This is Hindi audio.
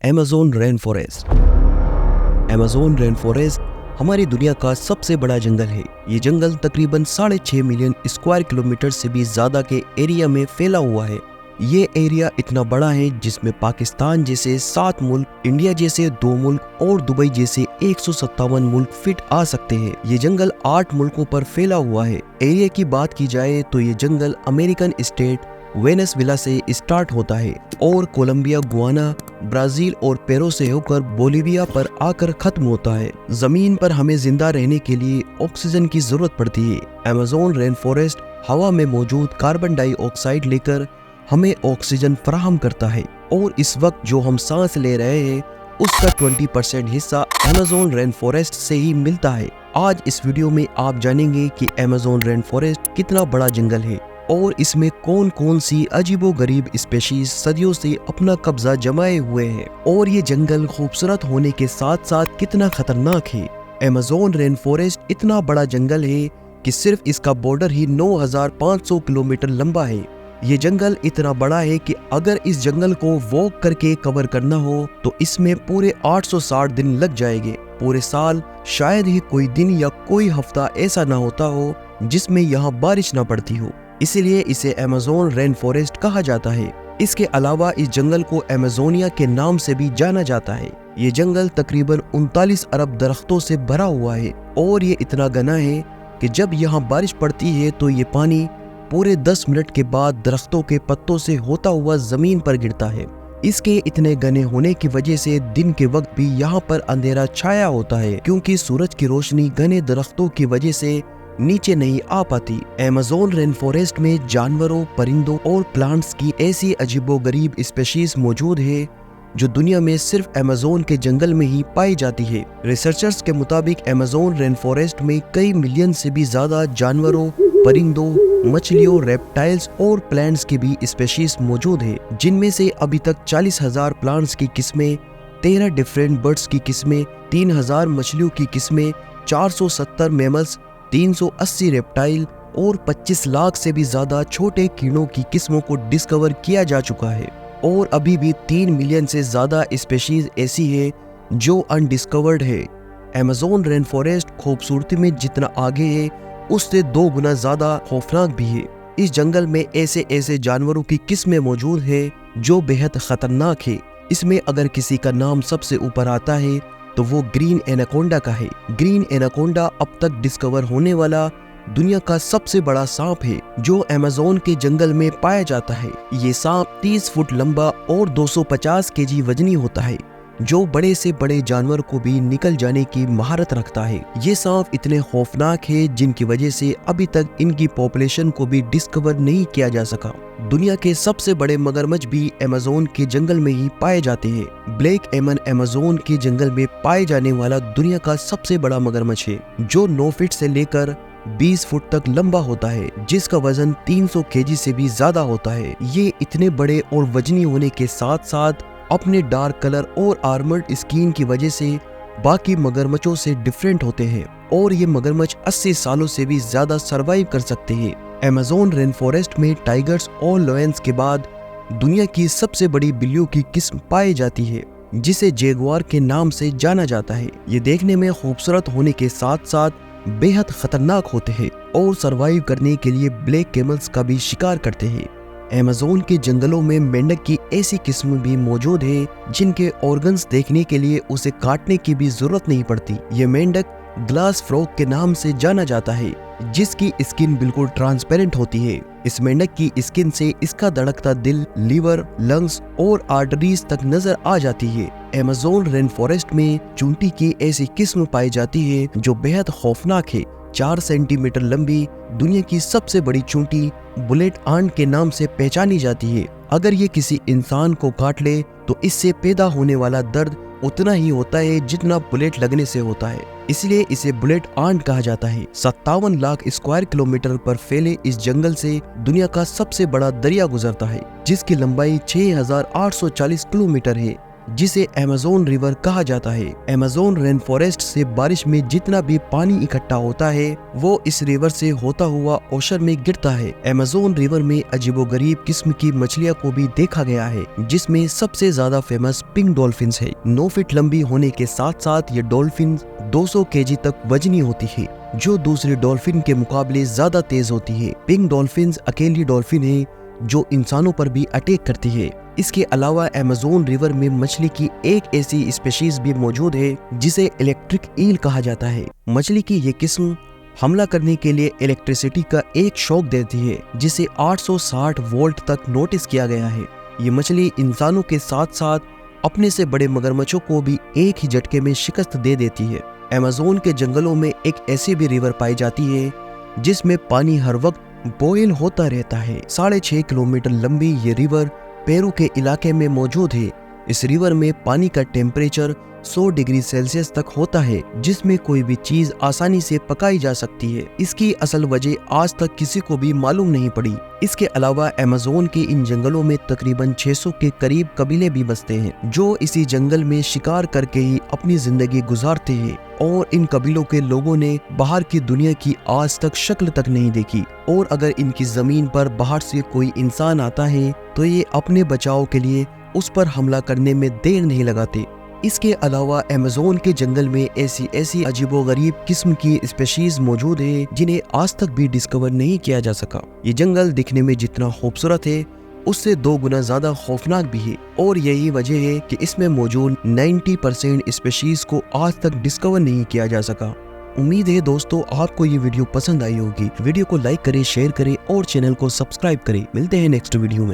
Amazon rain forest. Amazon rain forest हमारी दुनिया का सबसे बड़ा जंगल है। ये जंगल तकरीबन 6.5 मिलियन स्क्वायर किलोमीटर से भी ज्यादा के एरिया में फैला हुआ है। ये एरिया इतना बड़ा है जिसमें पाकिस्तान जैसे 7 मुल्क, इंडिया जैसे 2 मुल्क और दुबई जैसे 157 मुल्क फिट आ सकते हैं। ये जंगल 8 मुल्कों पर फैला हुआ है। एरिया की बात की जाए तो ये जंगल अमेरिकन स्टेट वेनेजुएला से स्टार्ट होता है और कोलंबिया, गुआना, ब्राजील और पेरू से होकर बोलिविया पर आकर खत्म होता है। जमीन पर हमें जिंदा रहने के लिए ऑक्सीजन की जरूरत पड़ती है। अमेज़न रेन फॉरेस्ट हवा में मौजूद कार्बन डाइऑक्साइड लेकर हमें ऑक्सीजन फराहम करता है और इस वक्त जो हम सांस ले रहे हैं उसका 20% हिस्सा अमेज़न रेन फॉरेस्ट से ही मिलता है। आज इस वीडियो में आप जानेंगे कि अमेज़न रेन फॉरेस्ट कितना बड़ा जंगल है और इसमें कौन कौन सी अजीबोगरीब स्पेशीज सदियों से अपना कब्जा जमाए हुए हैं और ये जंगल खूबसूरत होने के साथ साथ कितना खतरनाक है। अमेज़न रेन फॉरेस्ट इतना बड़ा जंगल है कि सिर्फ इसका बॉर्डर ही 9,500 किलोमीटर लंबा है। ये जंगल इतना बड़ा है कि अगर इस जंगल को वॉक करके कवर करना हो तो इसमें पूरे 860 दिन लग जाएंगे। पूरे साल शायद ही कोई दिन या कोई हफ्ता ऐसा ना होता हो जिसमें यहाँ बारिश ना पड़ती हो, इसीलिए इसे अमेज़न रेन फॉरेस्ट कहा जाता है। इसके अलावा इस जंगल को अमेज़ोनिया के नाम से भी जाना जाता है। ये जंगल तकरीबन 39 अरब दरख्तों से भरा हुआ है और ये इतना घना है कि जब यहाँ बारिश पड़ती है तो ये पानी पूरे 10 मिनट के बाद दरख्तों के पत्तों से होता हुआ जमीन पर गिरता है। इसके इतने घने होने की वजह से दिन के वक्त भी यहाँ पर अंधेरा छाया होता है क्योंकि सूरज की रोशनी घने दरख्तों की वजह से नीचे नहीं आ पाती। अमेज़न रेन फॉरेस्ट में जानवरों, परिंदों और प्लांट्स की ऐसी अजीबोगरीब स्पेशीज मौजूद है जो दुनिया में सिर्फ अमेज़न के जंगल में ही पाई जाती है। रिसर्चर्स के मुताबिक अमेज़न रेन फॉरेस्ट में कई मिलियन से भी ज्यादा जानवरों, परिंदों, मछलियों, रेप्टाइल्स और प्लांट्स की भी स्पेशीज मौजूद है, जिनमें से अभी तक 40,000 प्लांट्स की किस्में, 13 डिफरेंट बर्ड्स की किस्में, 3,000 मछलियों की किस्में, 470 मैमल्स, 380 रेप्टाइल और 25 लाख से भी ज्यादा छोटे कीड़ों की किस्मों को डिस्कवर किया जा चुका है और अभी भी 3 मिलियन से ज्यादा स्पेशीज ऐसी है जो अनडिस्कवर्ड है। अमेज़न रेन फॉरेस्ट खूबसूरती में जितना आगे है उससे 2 गुना ज्यादा खौफनाक भी है। इस जंगल में ऐसे ऐसे जानवरों की किस्में मौजूद है जो बेहद खतरनाक है। इसमें अगर किसी का नाम सबसे ऊपर आता है तो वो ग्रीन एनाकोंडा का है। ग्रीन एनाकोंडा अब तक डिस्कवर होने वाला दुनिया का सबसे बड़ा सांप है जो अमेज़न के जंगल में पाया जाता है। ये सांप 30 फुट लंबा और 250 केजी वजनी होता है जो बड़े से बड़े जानवर को भी निकल जाने की महारत रखता है। ये सांप इतने खौफनाक है जिनकी वजह से अभी तक इनकी पॉपुलेशन को भी डिस्कवर नहीं किया जा सका। दुनिया के सबसे बड़े मगरमच्छ भी अमेज़न के जंगल में ही पाए जाते हैं। ब्लैक एमन अमेज़न के जंगल में पाए जाने वाला दुनिया का सबसे बड़ा मगरमच्छ है जो 9 फीट से लेकर 20 फुट तक लंबा होता है, जिसका वजन 300 केजी से भी ज्यादा होता है। ये इतने बड़े और वजनी होने के साथ साथ अपने डार्क कलर और आर्मर्ड स्किन की वजह से बाकी मगरमच्छों से डिफरेंट होते हैं और ये मगरमच्छ 80 सालों से भी ज्यादा सरवाइव कर सकते हैं। अमेज़न रेन फॉरेस्ट में टाइगर्स और लायंस के बाद दुनिया की सबसे बड़ी बिल्लियों की किस्म पाई जाती है जिसे जैगुआर के नाम से जाना जाता है। ये देखने में खूबसूरत होने के साथ साथ बेहद खतरनाक होते हैं और सरवाइव करने के लिए ब्लैक कैमल्स का भी शिकार करते हैं। अमेज़न के जंगलों में मेंढक की ऐसी किस्म भी मौजूद है जिनके ऑर्गन्स देखने के लिए उसे काटने की भी जरूरत नहीं पड़ती। ये मेंढक ग्लास फ्रॉग के नाम से जाना जाता है जिसकी स्किन बिल्कुल ट्रांसपेरेंट होती है। इस मेंढक की स्किन से इसका धड़कता दिल, लीवर, लंग्स और आर्टरीज तक नजर आ जाती है। अमेज़न रेन फॉरेस्ट में चूंटी की ऐसी किस्म पाई जाती है जो बेहद खौफनाक है। 4 सेंटीमीटर लंबी दुनिया की सबसे बड़ी चूंटी बुलेट आंट के नाम से पहचानी जाती है। अगर ये किसी इंसान को काट ले तो इससे पैदा होने वाला दर्द उतना ही होता है जितना बुलेट लगने से होता है, इसलिए इसे बुलेट आंट कहा जाता है। 57 लाख स्क्वायर किलोमीटर पर फैले इस जंगल से दुनिया का सबसे बड़ा दरिया गुजरता है जिसकी लंबाई 6,840 किलोमीटर है। जिसे अमेज़न रिवर कहा जाता है। अमेज़न रेन फॉरेस्ट से बारिश में जितना भी पानी इकट्ठा होता है वो इस रिवर से होता हुआ ओशन में गिरता है। अमेज़न रिवर में अजीबोगरीब किस्म की मछलियां को भी देखा गया है, जिसमें सबसे ज्यादा फेमस पिंक डॉल्फिन्स है। 9 फीट लंबी होने के साथ साथ ये डॉल्फिन 200 केजी तक वजनी होती है, जो दूसरे डॉल्फिन के मुकाबले ज्यादा तेज होती है। पिंक डॉल्फिन्स अकेली डॉल्फिन है जो इंसानों पर भी अटैक करती है। इसके अलावा अमेज़न रिवर में मछली की एक ऐसी स्पीशीज भी मौजूद है जिसे इलेक्ट्रिक ईल कहा जाता है। मछली की ये किस्म हमला करने के लिए इलेक्ट्रिसिटी का एक शॉक देती है, जिसे 860 वोल्ट तक नोटिस किया गया है। ये मछली इंसानों के साथ साथ अपने से बड़े मगरमच्छों को भी एक ही झटके में शिकस्त दे देती है। अमेज़न के जंगलों में एक ऐसी भी रिवर पाई जाती है जिसमें पानी हर वक्त बॉयल होता रहता है। 6.5 किलोमीटर लंबी ये रिवर पेरू के इलाके में मौजूद है। इस रिवर में पानी का टेम्परेचर 100 डिग्री सेल्सियस तक होता है, जिसमें कोई भी चीज आसानी से पकाई जा सकती है। इसकी असल वजह आज तक किसी को भी मालूम नहीं पड़ी। इसके अलावा अमेज़न के इन जंगलों में तकरीबन 600 के करीब कबीले भी बसते हैं, जो इसी जंगल में शिकार करके ही अपनी जिंदगी गुजारते हैं। और इन कबीलों के लोगों ने बाहर की दुनिया की आज तक शक्ल तक नहीं देखी, और अगर इनकी जमीन पर बाहर से कोई इंसान आता है तो ये अपने बचाव के लिए उस पर हमला करने में देर नहीं लगाते। इसके अलावा अमेज़न के जंगल में ऐसी अजीबोगरीब किस्म की स्पीशीज मौजूद है जिन्हें आज तक भी डिस्कवर नहीं किया जा सका। ये जंगल दिखने में जितना खूबसूरत है उससे 2 गुना ज्यादा खौफनाक भी है, और यही वजह है कि इसमें मौजूद 90% स्पीशीज को आज तक डिस्कवर नहीं किया जा सका। उम्मीद है दोस्तों आपको ये वीडियो पसंद आई होगी। वीडियो को लाइक करें, शेयर करें और चैनल को सब्सक्राइब करें। मिलते हैं नेक्स्ट वीडियो में।